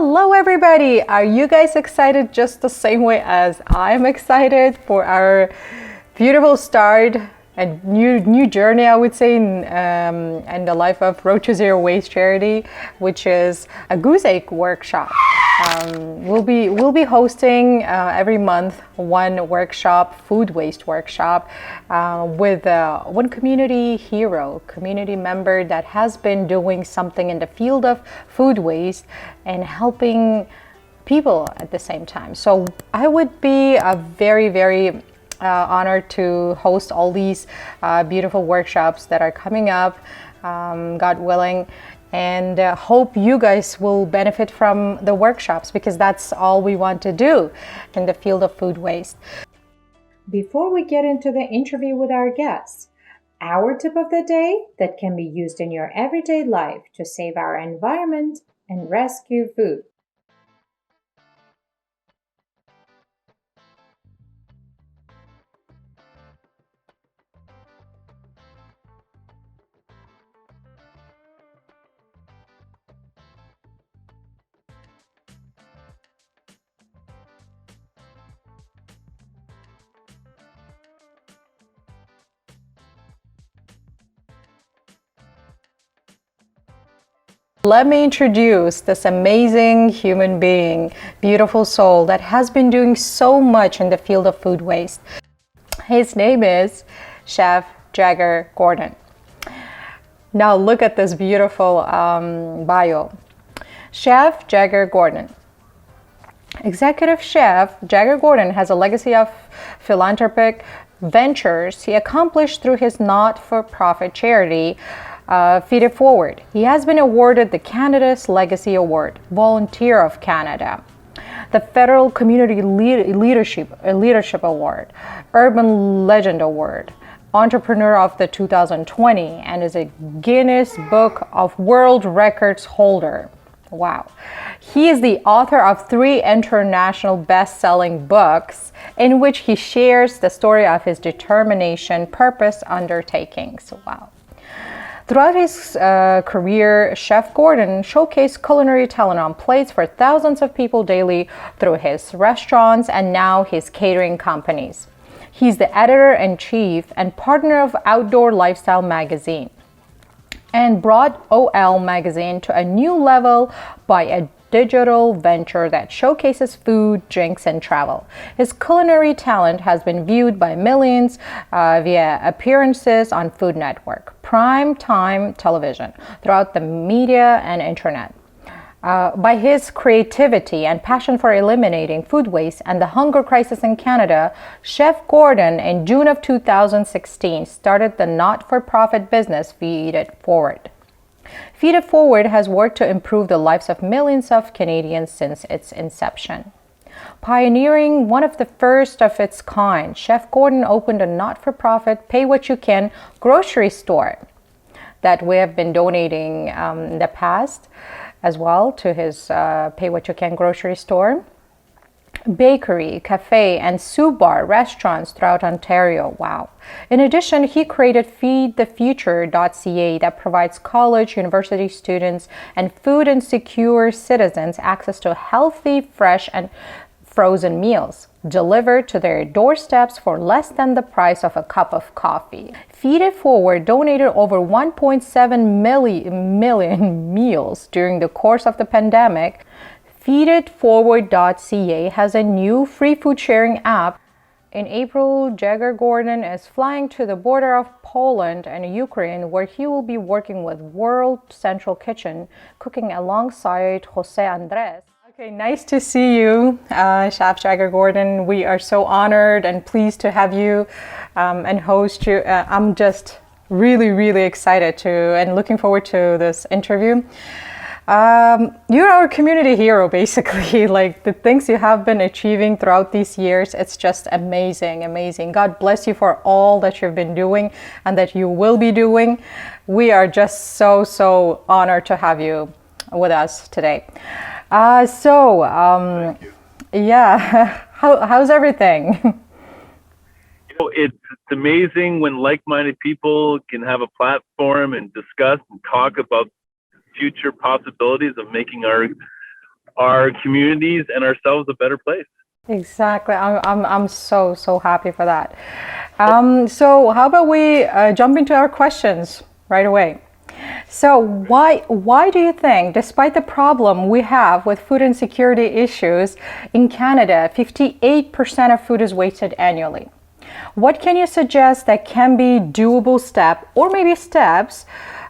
Hello, everybody. Are you guys excited just the same way as I'm excited for our beautiful start and new journey, I would say, in the life of Road to Zero Waste charity, which is a goose egg workshop. We'll be hosting every month one workshop, food waste workshop, with one community hero, community member that has been doing something in the field of food waste and helping people at the same time. So I would be very honored to host all these beautiful workshops that are coming up, God willing. And hope you guys will benefit from the workshops, because that's all we want to do in the field of food waste. Before we get into the interview with our guests, our tip of the day that can be used in your everyday life to save our environment and rescue food. Let me introduce this amazing human being, beautiful soul that has been doing so much in the field of food waste. His name is Chef Jagger Gordon. Now look at this beautiful bio. Chef Jagger Gordon. Executive Chef Jagger Gordon has a legacy of philanthropic ventures he accomplished through his not-for-profit charity, Feed It Forward. He has been awarded the Canada's Legacy Award, Volunteer of Canada, the Federal Community Leadership Award, Urban Legend Award, Entrepreneur of the 2020, and is a Guinness Book of World Records holder. Wow. He is the author of 3 international best-selling books in which he shares the story of his determination, purpose, undertakings. Wow. Throughout his career, Chef Gordon showcased culinary talent on plates for thousands of people daily through his restaurants and now his catering companies. He's the editor-in-chief and partner of Outdoor Lifestyle magazine, and brought OL magazine to a new level by a digital venture that showcases food, drinks, and travel. His culinary talent has been viewed by millions via appearances on Food Network, prime time television, throughout the media and internet. By his creativity and passion for eliminating food waste and the hunger crisis in Canada, Chef Gordon, in June of 2016, started the not-for-profit business Feed It Forward. Feed It Forward has worked to improve the lives of millions of Canadians since its inception. Pioneering one of the first of its kind, Chef Gordon opened a not-for-profit Pay What You Can grocery store that we have been donating in the past as well to his Pay What You Can grocery store, bakery, cafe, and soup bar restaurants throughout Ontario. Wow. In addition, he created feedthefuture.ca that provides college, university students, and food insecure citizens access to healthy, fresh, and frozen meals delivered to their doorsteps for less than the price of a cup of coffee. Feed It Forward donated over 1.7 million meals during the course of the pandemic. Feeditforward.ca has a new free food sharing app. In April, Jagger Gordon is flying to the border of Poland and Ukraine, where he will be working with World Central Kitchen, cooking alongside Jose Andres. Okay, nice to see you, Chef Jagger Gordon. We are so honored and pleased to have you and host you. I'm just really excited to and looking forward to this interview. You're our community hero, basically. Like, the things you have been achieving throughout these years, it's just amazing. God bless you for all that you've been doing and that you will be doing. We are just so honored to have you with us today. Yeah, how's everything? It's amazing when like-minded people can have a platform and discuss and talk about future possibilities of making our communities and ourselves a better place. Exactly. I'm so happy for that. So how about we jump into our questions right away? So why do you think, despite the problem we have with food insecurity issues in Canada, 58% of food is wasted annually? What can you suggest that can be doable step or maybe steps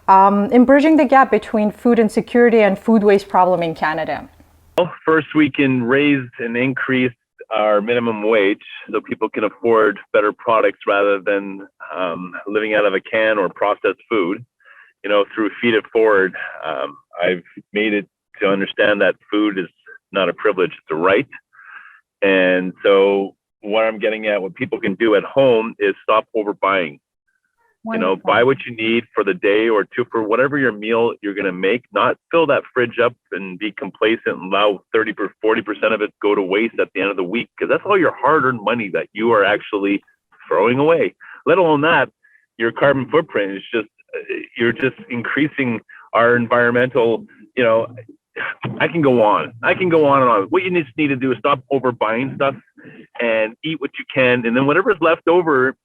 in bridging the gap between food insecurity and food waste problem in Canada? Well, first, we can raise and increase our minimum wage so people can afford better products rather than living out of a can or processed food. Through Feed It Forward, I've made it to understand that food is not a privilege, it's a right. And so what I'm getting at, what people can do at home is stop overbuying. Wonderful. Buy what you need for the day or two for whatever your meal you're going to make, not fill that fridge up and be complacent and allow 30 or 40% of it go to waste at the end of the week, because that's all your hard-earned money that you are actually throwing away. Let alone that, your carbon footprint is you're just increasing our environmental, I can go on and on. What you just need to do is stop overbuying stuff and eat what you can. And then whatever's left over,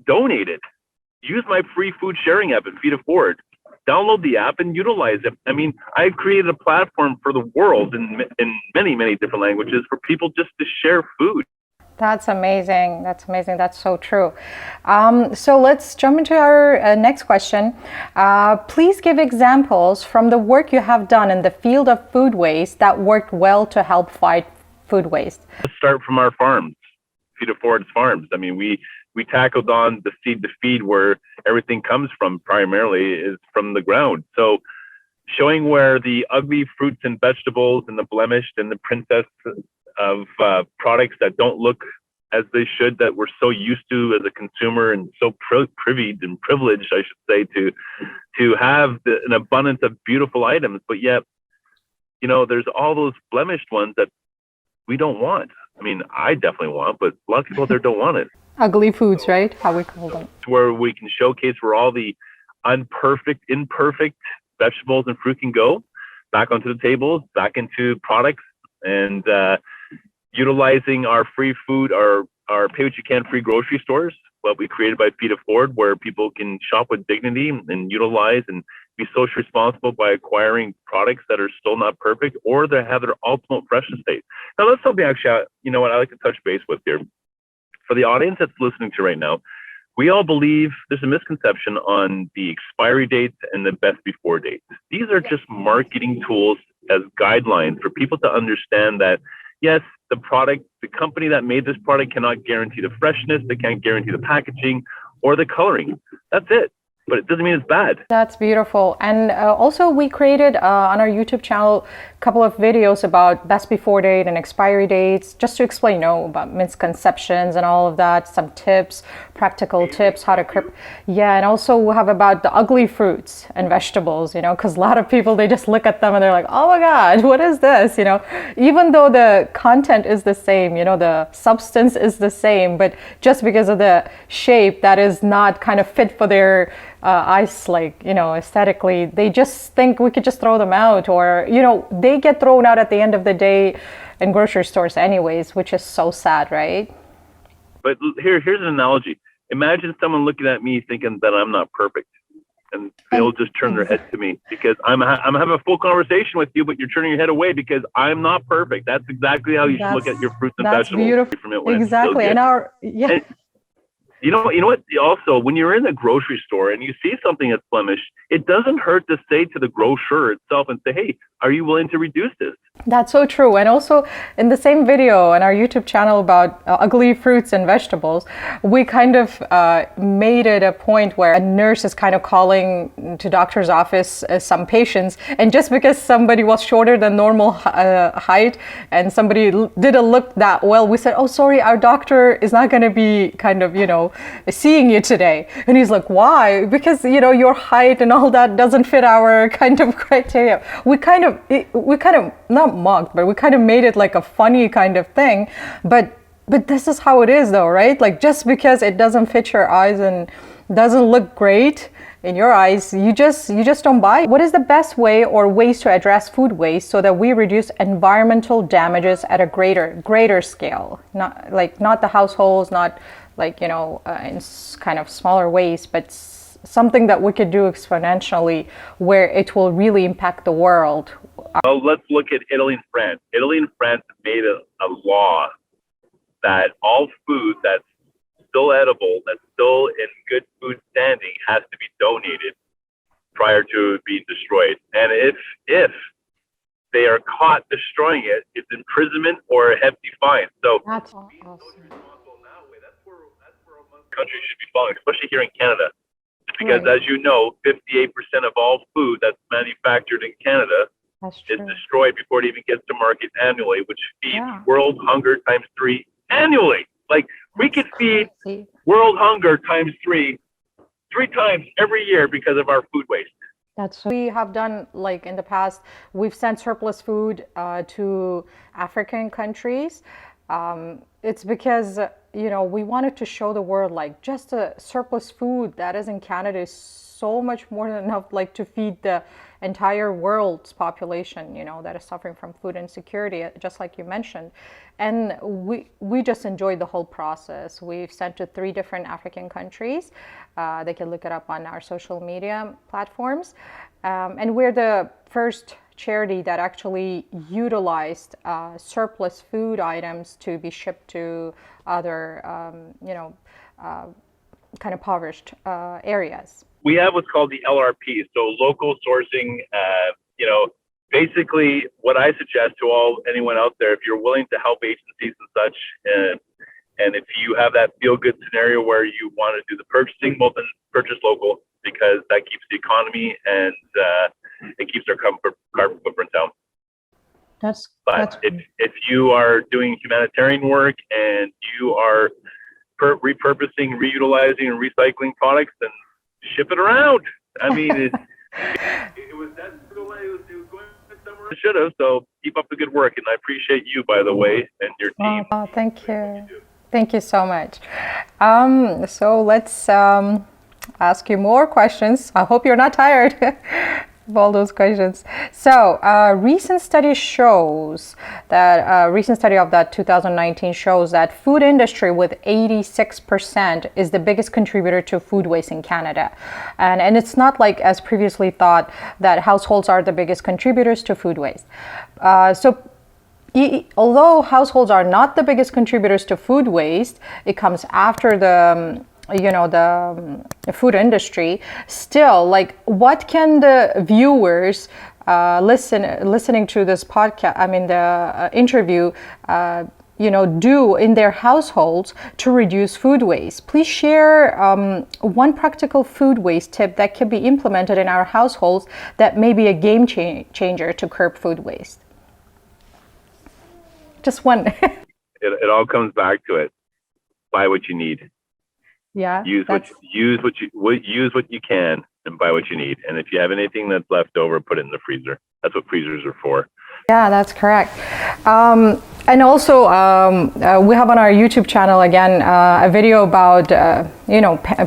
donate it. Use my free food sharing app at Feed It Forward. Download the app and utilize it. I mean, I've created a platform for the world in many, many different languages for people just to share food. That's amazing. That's amazing. That's so true. So let's jump into our next question. Please give examples from the work you have done in the field of food waste that worked well to help fight food waste. Let's start from our farms, Feed It Forward's farms. I mean, we tackled on the seed to feed, where everything comes from primarily is from the ground. So showing where the ugly fruits and vegetables and the blemished and the princess of products that don't look as they should, that we're so used to as a consumer and so privy and privileged, I should say, to have an abundance of beautiful items, but yet, there's all those blemished ones that we don't want. I mean, I definitely want, but a lot of people out there don't want it. Ugly foods, right? How we call them. Where we can showcase where all the imperfect vegetables and fruit can go back onto the tables, back into products, and utilizing our free food, our pay what you can free grocery stores, what we created by Feed It Forward, where people can shop with dignity and utilize and be socially responsible by acquiring products that are still not perfect or that have their ultimate freshness state. Now, that's something actually, I like to touch base with here. For the audience that's listening to right now, we all believe there's a misconception on the expiry dates and the best before dates. These are just marketing tools as guidelines for people to understand that, yes, the company that made this product cannot guarantee the freshness, they can't guarantee the packaging or the coloring. That's it. But it doesn't mean it's bad. That's beautiful. And also we created on our YouTube channel a couple of videos about best before date and expiry dates, just to explain, about misconceptions and all of that, some tips, practical tips, how to and also we have about the ugly fruits and vegetables, because a lot of people, they just look at them and they're like, oh my God, what is this? Even though the content is the same, the substance is the same, but just because of the shape that is not kind of fit for their eyes, aesthetically, they just think we could just throw them out, or they get thrown out at the end of the day in grocery stores anyways, which is so sad, right? But here's an analogy. Imagine someone looking at me thinking that I'm not perfect, and they'll just turn their head to me because I'm having a full conversation with you, but you're turning your head away because I'm not perfect. That's exactly how you should look at your fruits and vegetables. Beautiful. Exactly. And you know what? Also, when you're in the grocery store and you see something that's blemished, it doesn't hurt to say to the grocer itself and say, hey, are you willing to reduce this? That's so true. And also in the same video on our YouTube channel about ugly fruits and vegetables, we kind of made it a point where a nurse is kind of calling to doctor's office some patients. And just because somebody was shorter than normal height and somebody didn't look that well, we said, oh, sorry, our doctor is not going to be kind of, seeing you today. And he's like, why? Because, your height and all that doesn't fit our kind of criteria. We kind of not mocked, but we kind of made it like a funny kind of thing. But this is how it is though, right? Like just because it doesn't fit your eyes and doesn't look great, in your eyes, you just don't buy it. What is the best way or ways to address food waste so that we reduce environmental damages at a greater scale? Not the households, not like, in kind of smaller ways, but something that we could do exponentially where it will really impact the world. Well, let's look at Italy and France. Italy and France made a law that all food that's still edible, that's still in good food standing, has to be donated prior to being destroyed. And if they are caught destroying it, it's imprisonment or a hefty fine. So That's awesome. That's where countries should be following, especially here in Canada. Because as you know, 58% of all food that's manufactured in Canada is destroyed before it even gets to market annually, which feeds world hunger times 3 annually. Like, we could feed world hunger times three times every year because of our food waste. We have done, like in the past, we've sent surplus food to African countries. It's because, we wanted to show the world, like, just a surplus food that is in Canada is so much more than enough, like, to feed the entire world's population, that is suffering from food insecurity, just like you mentioned. And we just enjoyed the whole process. We've sent to 3 different African countries. They can look it up on our social media platforms. And we're the first charity that actually utilized surplus food items to be shipped to other, kind of impoverished areas. We have what's called the LRP, so local sourcing. Basically, what I suggest to anyone out there, if you're willing to help agencies and such, and if you have that feel-good scenario where you want to do the purchasing, well, then purchase local, because that keeps the economy and it keeps our carbon footprint down. But if you are doing humanitarian work and you are repurposing, reutilizing, and recycling products, then ship it around. I mean, it was that it was going somewhere it should have. So keep up the good work, and I appreciate you, by the way, and your team. Oh, thank you. Thank you so much. So let's ask you more questions. I hope you're not tired of all those questions. So recent study of that 2019 shows that food industry with 86% is the biggest contributor to food waste in Canada. And it's not like as previously thought that households are the biggest contributors to food waste. Although households are not the biggest contributors to food waste, it comes after the food industry. Still, like, what can the viewers listening to this podcast, the interview, do in their households to reduce food waste? Please share one practical food waste tip that can be implemented in our households that may be a game changer to curb food waste. Just one. It all comes back to it. Buy what you need. Yeah. Use what you can and buy what you need. And if you have anything that's left over, put it in the freezer. That's what freezers are for. Yeah, that's correct. And also, we have on our YouTube channel again a video about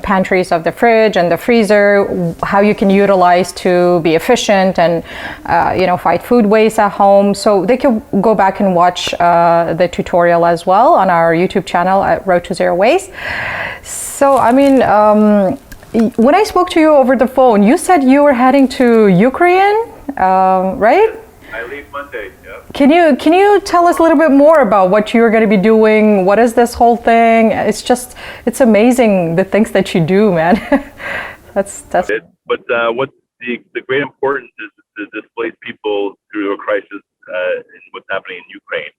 pantries of the fridge and the freezer, how you can utilize to be efficient and fight food waste at home. So they can go back and watch the tutorial as well on our YouTube channel at Road to Zero Waste. So when I spoke to you over the phone, you said you were heading to Ukraine, right? I leave Monday. Yeah. Can you tell us a little bit more about what you're going to be doing? What is this whole thing? It's amazing the things that you do, man. that's it. But what the great importance is to displace people through a crisis in what's happening in Ukraine.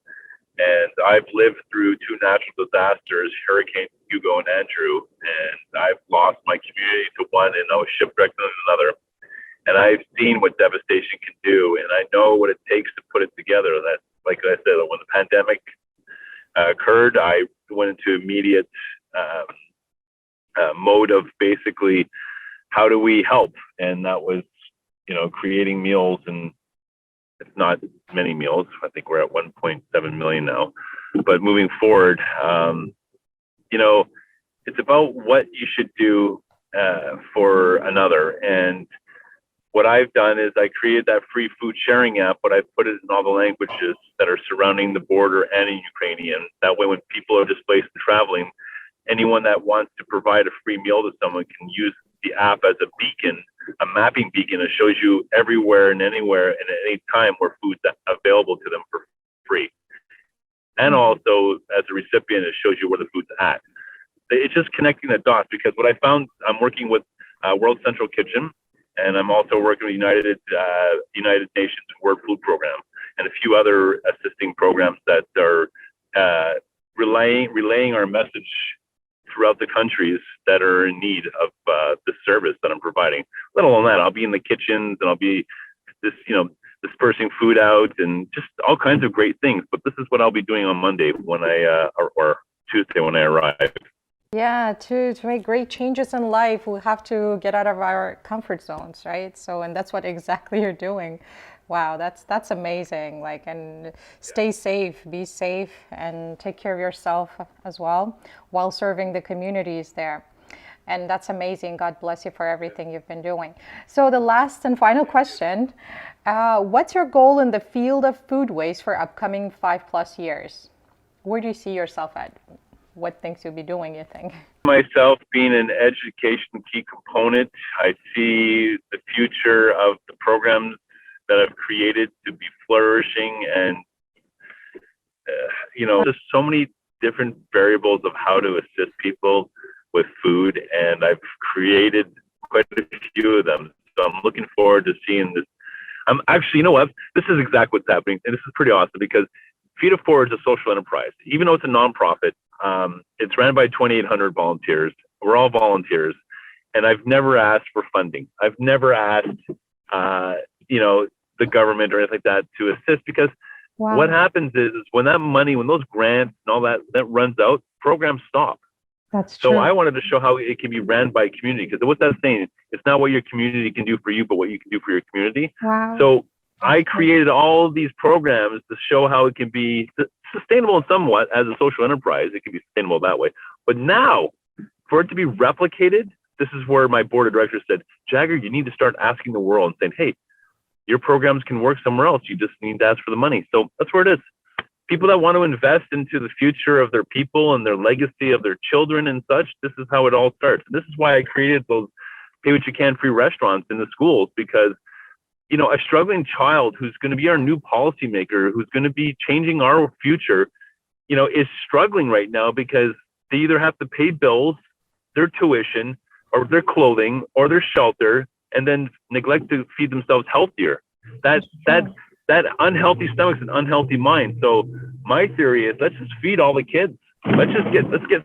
And I've lived through 2 natural disasters, Hurricane Hugo and Andrew, and I've lost my community to one, and I was shipwrecked on another. And I've seen what devastation can do, and I know what it takes to put it together. That, like I said, when the pandemic occurred, I went into immediate mode of basically, how do we help? And that was, creating meals, and it's not many meals. I think we're at 1.7 million now. But moving forward, it's about what you should do for another. And what I've done is I created that free food sharing app, but I put it in all the languages that are surrounding the border and in Ukrainian. That way, when people are displaced and traveling, anyone that wants to provide a free meal to someone can use the app as a beacon, a mapping beacon that shows you everywhere and anywhere and at any time where food's available to them for free. And also, as a recipient, it shows you where the food's at. It's just connecting the dots, because what I found, I'm working with World Central Kitchen, and I'm also working with United Nations World Food Program and a few other assisting programs that are relaying our message throughout the countries that are in need of the service that I'm providing. Let alone that, I'll be in the kitchens and I'll be dispersing food out and just all kinds of great things. But this is what I'll be doing on Monday when or Tuesday when I arrive. Yeah, to make great changes in life, we have to get out of our comfort zones, right? So, and that's what exactly you're doing. Wow, that's amazing. Like, and stay safe, be safe, and take care of yourself as well while serving the communities there. And that's amazing. God bless you for everything you've been doing. So the last and final question, what's your goal in the field of food waste for upcoming 5+ years? Where do you see yourself at? What things you'll be doing, you think? Myself being an education key component, I see the future of the programs that I've created to be flourishing, and there's so many different variables of how to assist people with food, and I've created quite a few of them. So I'm looking forward to seeing this. I'm actually, you know what? This is exactly what's happening, and this is pretty awesome because Feed It Forward is a social enterprise. Even though it's a nonprofit, it's ran by 2,800 volunteers. We're all volunteers, and I've never asked for funding. I've never asked, the government or anything like that to assist, because what happens is when that money, when those grants and all that runs out, programs stop. That's true. So I wanted to show how it can be ran by community, because what's that saying? It's not what your community can do for you, but what you can do for your community. Wow. So I created all these programs to show how it can be sustainable in somewhat as a social enterprise. It can be sustainable that way. But now, for it to be replicated, this is where my board of directors said, Jagger, you need to start asking the world and saying, hey, your programs can work somewhere else. You just need to ask for the money. So that's where it is. People that want to invest into the future of their people and their legacy of their children and such, this is how it all starts. This is why I created those pay what you can free restaurants in the schools, because a struggling child who's going to be our new policymaker, who's going to be changing our future, is struggling right now because they either have to pay bills, their tuition, or their clothing, or their shelter, and then neglect to feed themselves healthier. That unhealthy stomach's an unhealthy mind. So my theory is, let's just feed all the kids. Let's get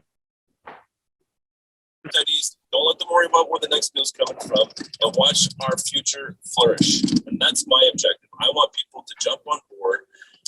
studies. Don't let them worry about where the next meal's coming from, and watch our future flourish. And that's my objective. I want people to jump on board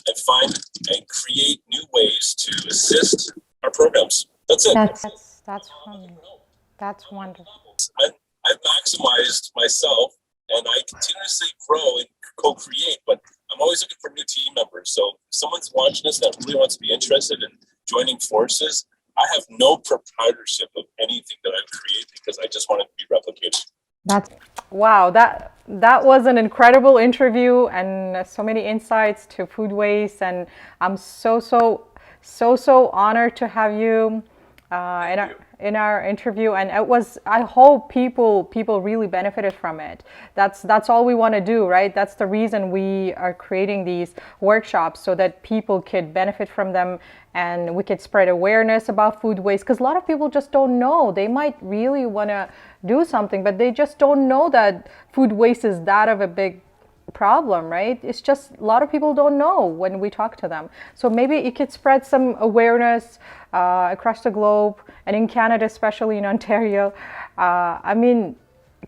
and find and create new ways to assist our programs. That's it. That's wonderful. That's wonderful. I've maximized myself, and I continuously grow and co-create, but I'm always looking for new team members. So if someone's watching us that really wants to be interested in joining forces, I have no proprietorship of anything that I create, because I just want it to be replicated. Wow, that was an incredible interview, and so many insights to food waste, and I'm so honored to have you in our interview, and I hope people really benefited from it. That's all we want to do, right? That's the reason we are creating these workshops, so that people could benefit from them, and we could spread awareness about food waste, because a lot of people just don't know. They might really want to do something, but they just don't know that food waste is that of a big problem, right? It's just a lot of people don't know when we talk to them. So maybe it could spread some awareness across the globe, and in Canada, especially in Ontario.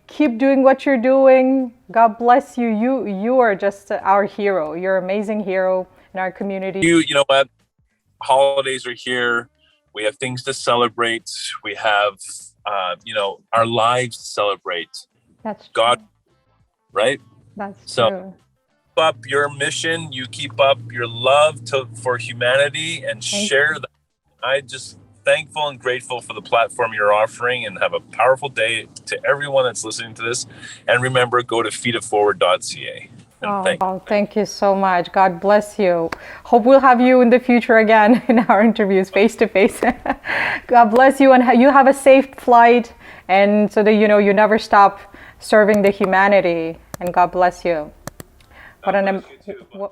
Keep doing what you're doing. God bless you. You are just our hero. You're an amazing hero in our community. You know what? Holidays are here. We have things to celebrate. We have, our lives to celebrate. That's true. God, right? That's so true. Keep up your mission. You keep up your love for humanity, and share that. I just thankful and grateful for the platform you're offering, and have a powerful day to everyone that's listening to this. And remember, go to feeditforward.ca. Thank you so much. God bless you. Hope we'll have you in the future again in our interviews face to face. God bless you, and you have a safe flight, and so that you never stop serving the humanity. And God bless you. God bless you too.